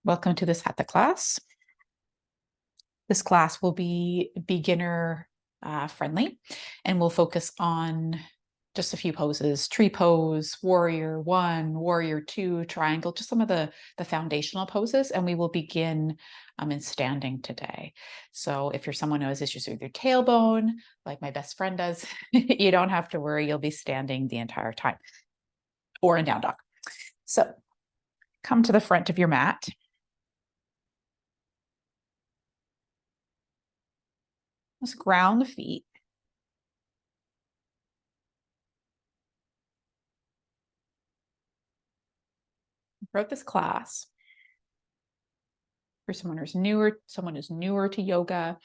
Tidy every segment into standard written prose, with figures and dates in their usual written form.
Welcome to this Hatha class. This class will be beginner friendly, and we'll focus on just a few poses: tree pose, warrior one, warrior two, triangle, just some of the foundational poses. And we will begin in standing today. So if you're someone who has issues with your tailbone, like my best friend does, you don't have to worry. You'll be standing the entire time, or in down dog. So come to the front of your mat. Let's ground the feet. Throughout this class, for someone who's newer to yoga,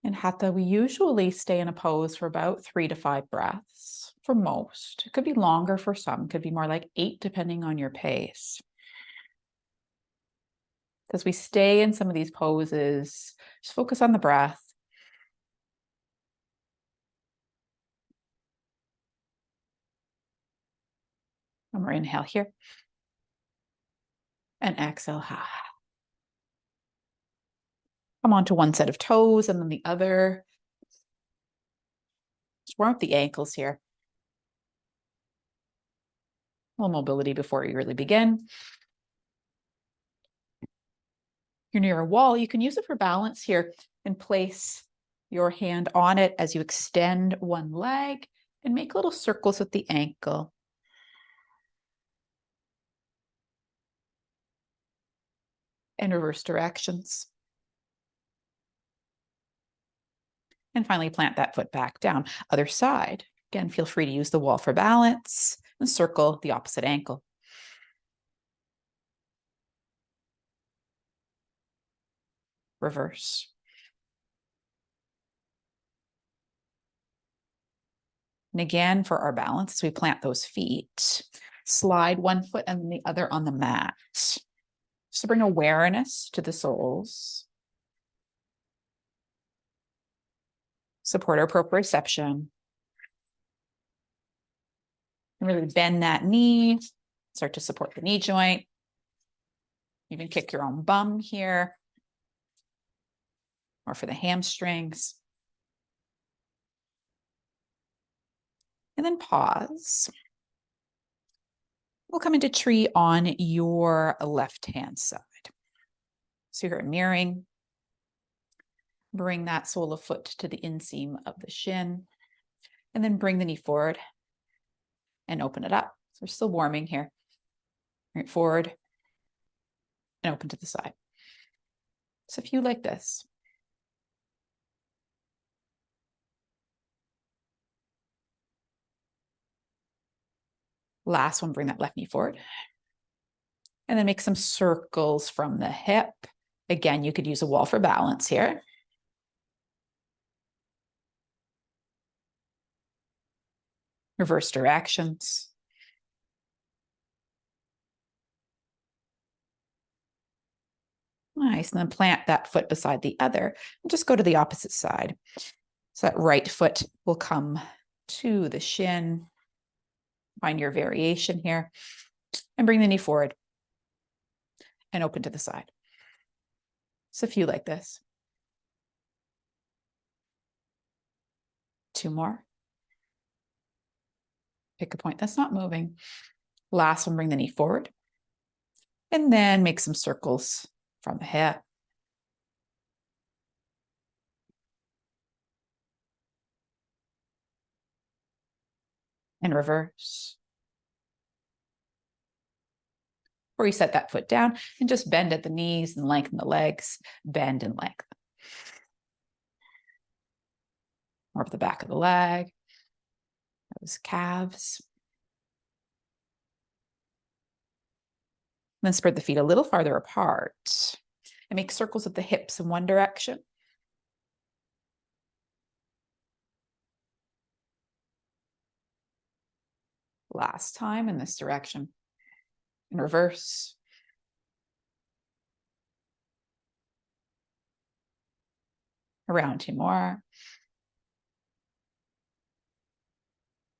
in Hatha, we usually stay in a pose for about 3 to 5 breaths for most. It could be longer for some, could be more like 8, depending on your pace. As we stay in some of these poses, just focus on the breath. And we'll inhale here. And exhale. Come onto one set of toes and then the other. Just warm up the ankles here. A little mobility before you really begin. You're near a wall, you can use it for balance here and place your hand on it as you extend one leg and make little circles with the ankle. And reverse directions. And finally, plant that foot back down. Other side. Again, feel free to use the wall for balance and circle the opposite ankle. Reverse. And again, for our balance, as we plant those feet, slide one foot and the other on the mat. Just to bring awareness to the soles. Support our proprioception. And really bend that knee. Start to support the knee joint. Even kick your own bum here. Or for the hamstrings. And then pause. We'll come into tree on your left-hand side. So you're mirroring. Bring that sole of foot to the inseam of the shin. And then bring the knee forward and open it up. So we're still warming here. Bring it forward and open to the side. So if you like this. Last one, bring that left knee forward. And then make some circles from the hip. Again, you could use a wall for balance here. Reverse directions. Nice. And then plant that foot beside the other and just go to the opposite side. So that right foot will come to the shin. Find your variation here and bring the knee forward and open to the side. So if you like this. 2 more. Pick a point that's not moving. Last one, bring the knee forward. And then make some circles from the hip. And reverse. Or you set that foot down and just bend at the knees and lengthen the legs. Bend and lengthen. Or up the back of the leg. Those calves. Then spread the feet a little farther apart and make circles with the hips in one direction. Last time in this direction. In reverse. Around 2 more.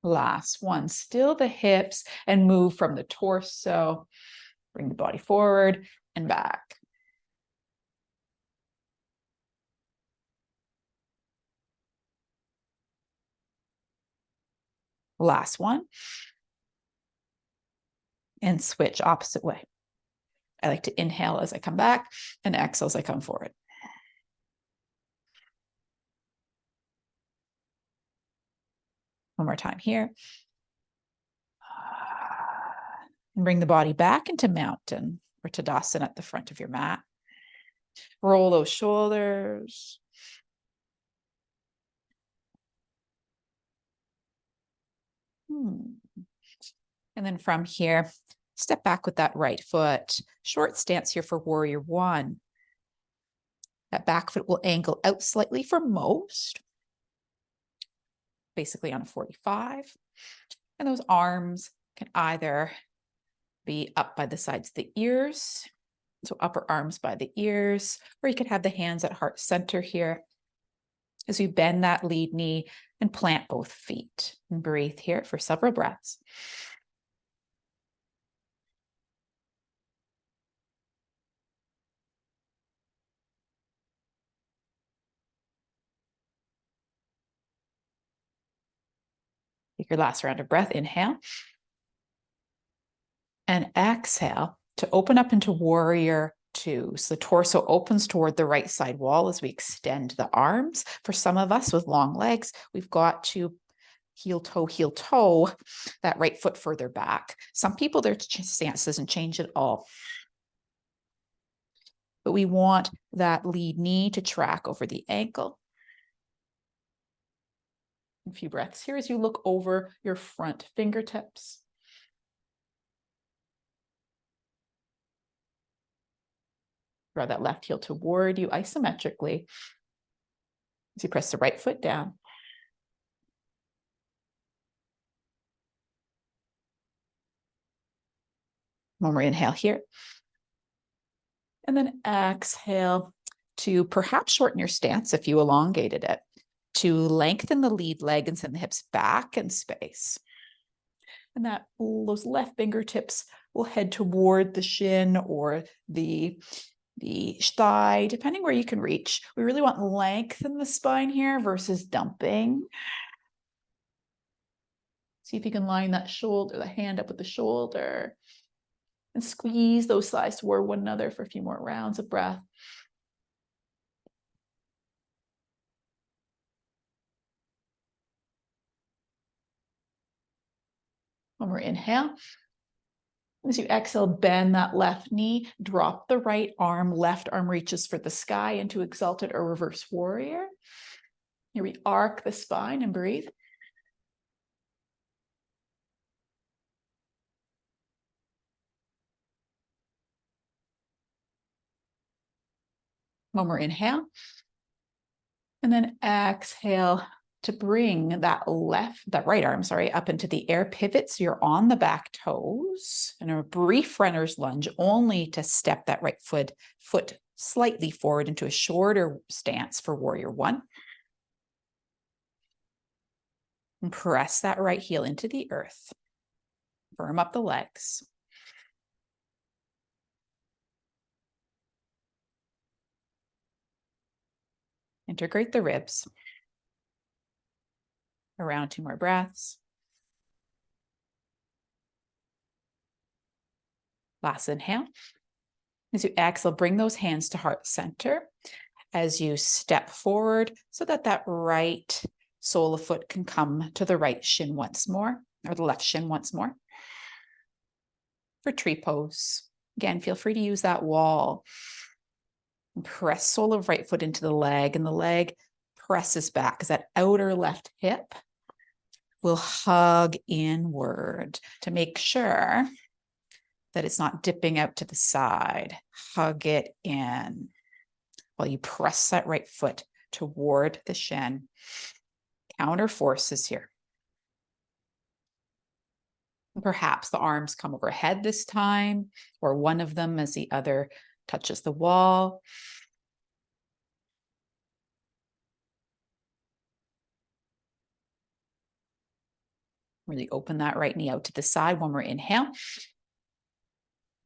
Last one. Still the hips and move from the torso Bring the body forward and back. Last one. And switch opposite way. I like to inhale as I come back and exhale as I come forward. One more time here. And bring the body back into mountain or Tadasana at the front of your mat. Roll those shoulders. And then from here, step back with that right foot. Short stance here for warrior one. That back foot will angle out slightly for most, basically on a 45. And those arms can either be up by the sides of the ears, so upper arms by the ears, or you could have the hands at heart center here as you bend that lead knee and plant both feet. And breathe here for several breaths. Take your last round of breath. Inhale. And exhale to open up into warrior two. So the torso opens toward the right side wall as we extend the arms. For some of us with long legs, we've got to heel toe, that right foot further back. Some people, their stance doesn't change at all. But we want that lead knee to track over the ankle. A few breaths here as you look over your front fingertips. Draw that left heel toward you isometrically as you press the right foot down. One more inhale here. And then exhale to perhaps shorten your stance if you elongated it, to lengthen the lead leg and send the hips back in space. And those left fingertips will head toward the shin or the thigh, depending where you can reach. We really want length in the spine here versus dumping. See if you can line that shoulder, the hand up with the shoulder, and squeeze those thighs toward one another for a few more rounds of breath. One more inhale. As you exhale, bend that left knee, drop the right arm, left arm reaches for the sky into exalted or reverse warrior. Here we arc the spine and breathe. One more inhale. And then exhale to bring that right arm, up into the air. Pivot so you're on the back toes. And a brief runner's lunge only to step that right foot slightly forward into a shorter stance for warrior one. And press that right heel into the earth. Firm up the legs. Integrate the ribs. Around 2 more breaths. Last inhale. As you exhale, bring those hands to heart center as you step forward so that right sole of foot can come to the right shin once more, or the left shin once more. For tree pose, again, feel free to use that wall. And press sole of right foot into the leg, and the leg presses back as that outer left hip will hug inward to make sure that it's not dipping out to the side. Hug it in while you press that right foot toward the shin. Counter forces here. Perhaps the arms come overhead this time, or one of them as the other touches the wall. Really open that right knee out to the side. One more inhale.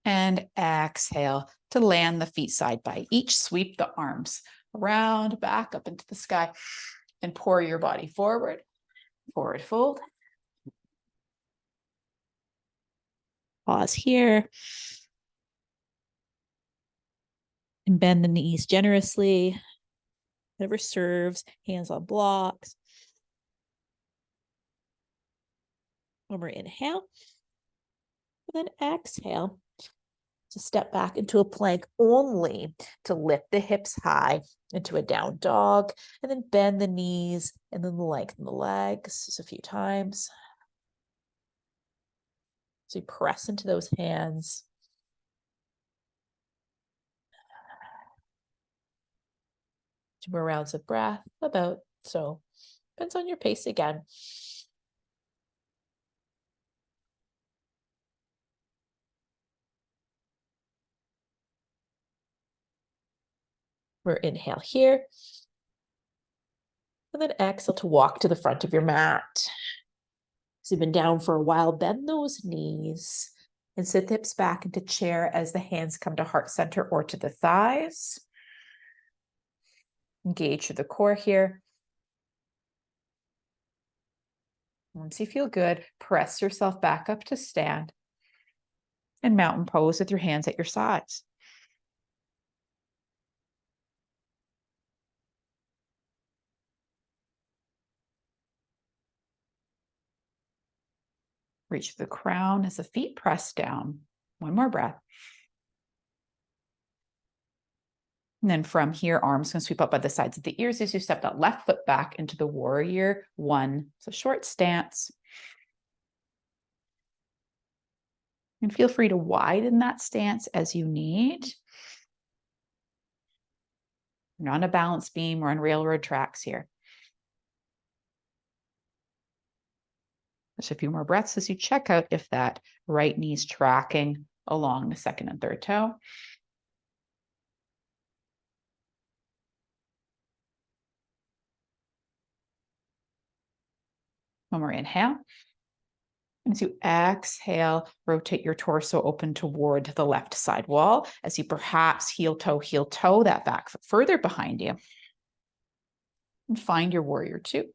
And And exhale to land the feet side by each. Sweep the arms around, back up into the sky, and pour your body forward. Forward fold. Pause here. And bend the knees generously. Whatever serves, hands on blocks. One more inhale. And then exhale to step back into a plank only to lift the hips high into a down dog, and then bend the knees and then lengthen the legs just a few times. So you press into those hands. 2 more rounds of breath, about so. Depends on your pace again. We're inhale here. And then exhale to walk to the front of your mat. So you've been down for a while, bend those knees and sit the hips back into chair as the hands come to heart center or to the thighs. Engage through the core here. Once you feel good, press yourself back up to stand and mountain pose with your hands at your sides. Reach the crown as the feet press down. One more breath. And then from here, arms can sweep up by the sides of the ears as you step that left foot back into the warrior one. So short stance. And feel free to widen that stance as you need. You're not on a balance beam or on railroad tracks here. Just a few more breaths as you check out if that right knee's tracking along the second and third toe. One more inhale. And as you exhale, rotate your torso open toward the left side wall as you perhaps heel toe that back foot further behind you. And find your warrior two.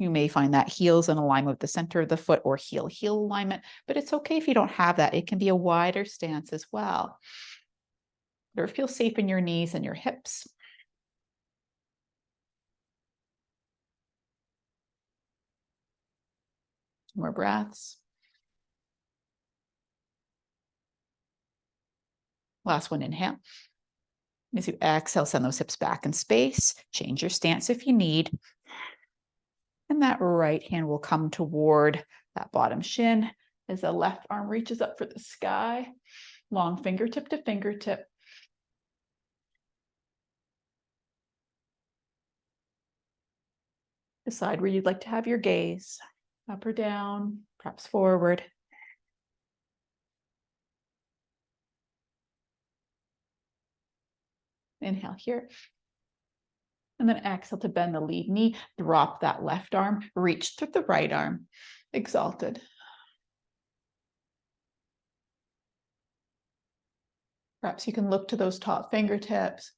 You may find that heels in alignment with the center of the foot or heel alignment, but it's okay if you don't have that. It can be a wider stance as well. Or feel safe in your knees and your hips. More breaths. Last one, inhale. As you exhale, send those hips back in space. Change your stance if you need. And that right hand will come toward that bottom shin as the left arm reaches up for the sky. Long fingertip to fingertip. Decide where you'd like to have your gaze, up or down, perhaps forward. Inhale here. And then exhale to bend the lead knee, drop that left arm, reach through the right arm, exalted. Perhaps you can look to those top fingertips.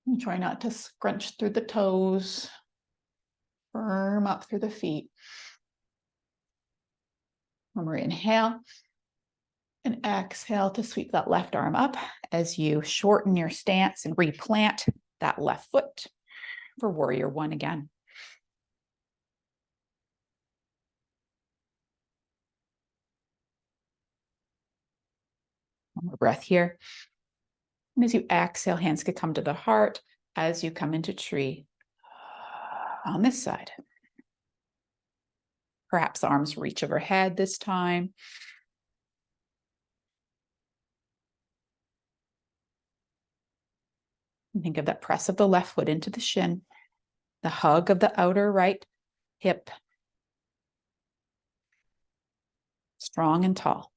And try not to scrunch through the toes. Firm up through the feet. One more inhale. And exhale to sweep that left arm up as you shorten your stance and replant that left foot for warrior one again. One more breath here. And as you exhale, hands could come to the heart as you come into tree on this side. Perhaps arms reach overhead this time. And think of that press of the left foot into the shin, the hug of the outer right hip, strong and tall.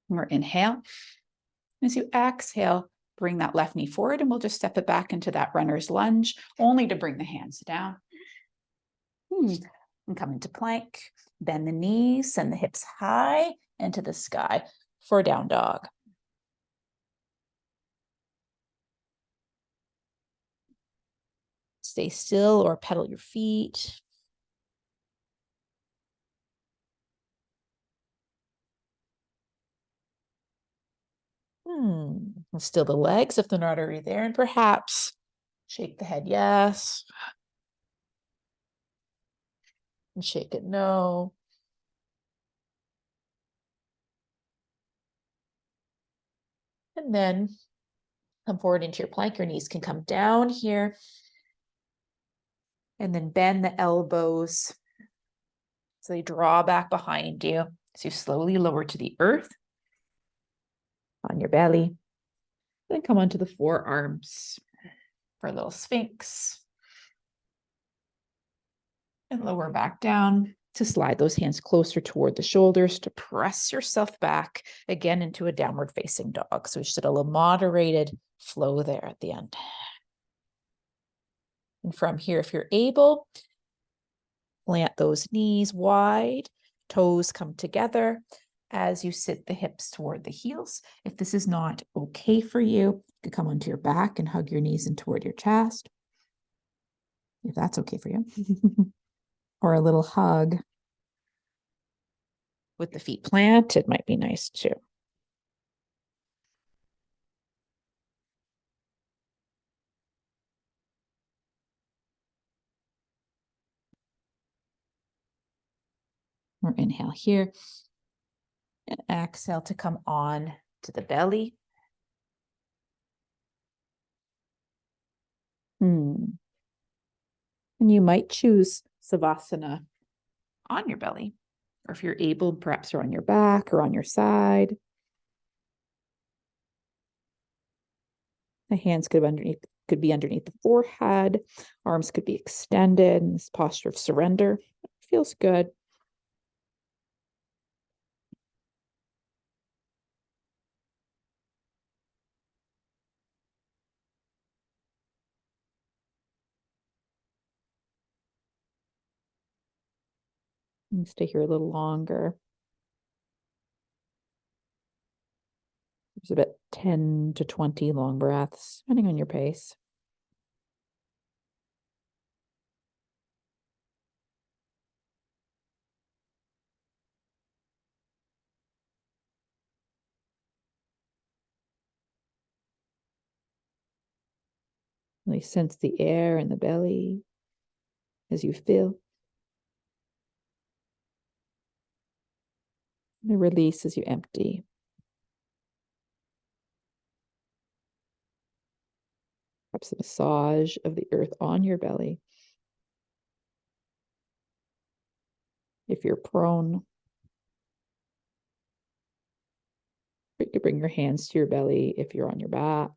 More inhale. As you exhale, bring that left knee forward, and we'll just step it back into that runner's lunge, only to bring the hands down. And come into plank, bend the knees, send the hips high into the sky for down dog. Stay still or pedal your feet. Still the legs if they're not already there, and perhaps shake the head yes. And shake it no. And then come forward into your plank. Your knees can come down here. And then bend the elbows so they draw back behind you. So you slowly lower to the earth on your belly. Then come onto the forearms for a little sphinx. And lower back down to slide those hands closer toward the shoulders to press yourself back again into a downward facing dog. So we just did a little moderated flow there at the end. And from here, if you're able, plant those knees wide, toes come together as you sit the hips toward the heels. If this is not okay for you, you could come onto your back and hug your knees in toward your chest, if that's okay for you. Or a little hug with the feet planted might be nice too. Or inhale here and exhale to come on to the belly. And you might choose Savasana on your belly, or if you're able, perhaps you're on your back or on your side. The hands could be underneath the forehead. Arms could be extended in this posture of surrender. It feels good. And stay here a little longer. There's about 10 to 20 long breaths, depending on your pace. Really sense the air in the belly as you feel. And release as you empty. Perhaps a massage of the earth on your belly. If you're prone, you could bring your hands to your belly if you're on your back.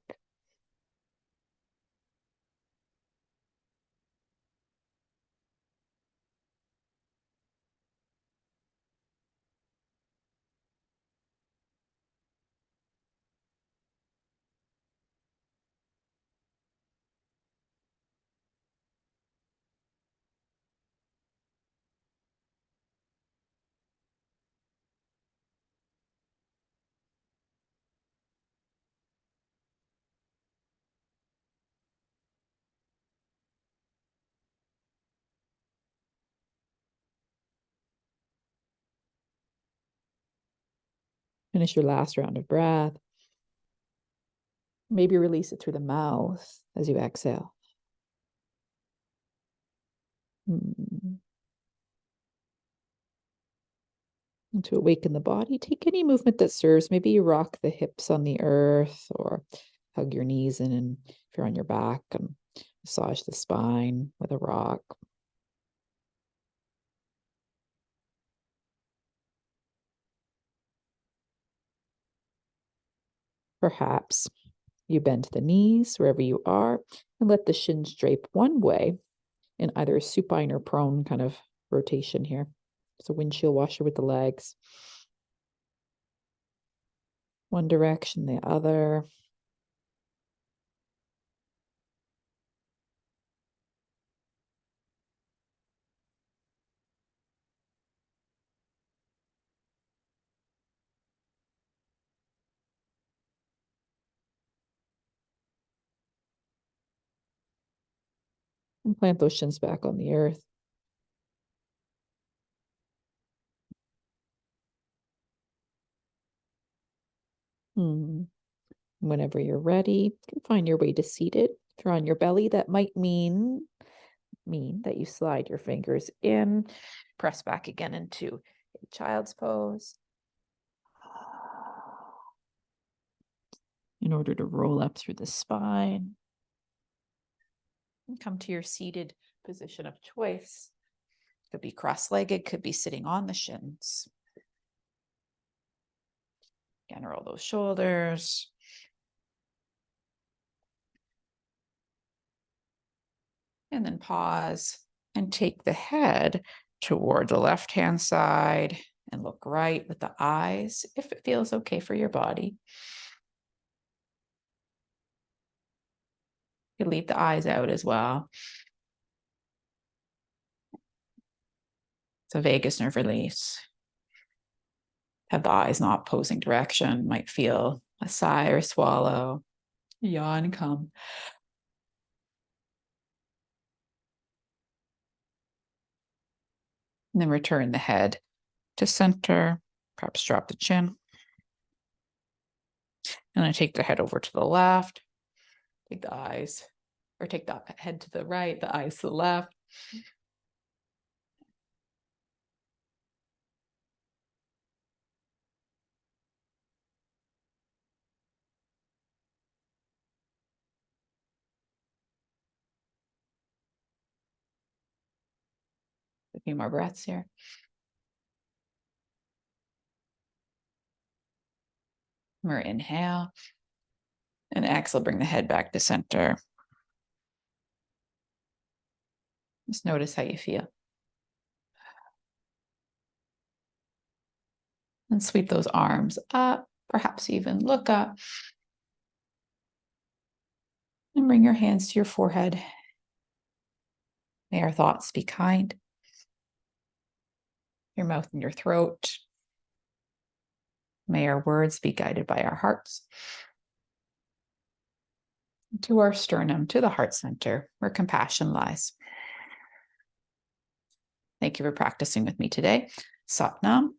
Finish your last round of breath. Maybe release it through the mouth as you exhale. And to awaken the body, take any movement that serves. Maybe you rock the hips on the earth or hug your knees in, and if you're on your back, and massage the spine with a rock. Perhaps you bend the knees wherever you are and let the shins drape one way in either a supine or prone kind of rotation here. So windshield washer with the legs. One direction, the other. And plant those shins back on the earth. Whenever you're ready, you can find your way to seated. If you're on your belly, that might mean that you slide your fingers in, press back again into a child's pose. In order to roll up through the spine. And come to your seated position of choice. Could be cross-legged, could be sitting on the shins. Again, roll those shoulders. And then pause and take the head toward the left-hand side and look right with the eyes if it feels okay for your body. You leave the eyes out as well. It's a vagus nerve release. Have the eyes not opposing direction, might feel a sigh or swallow, yawn come. And then return the head to center, perhaps drop the chin. And then take the head over to the left, take the eyes, or take the head to the right, the eyes to the left. A few more breaths here. More inhale. And exhale, bring the head back to center. Just notice how you feel. And sweep those arms up, perhaps even look up. And bring your hands to your forehead. May our thoughts be kind. Your mouth and your throat. May our words be guided by our hearts. To our sternum, to the heart center, where compassion lies. Thank you for practicing with me today. Sat Nam.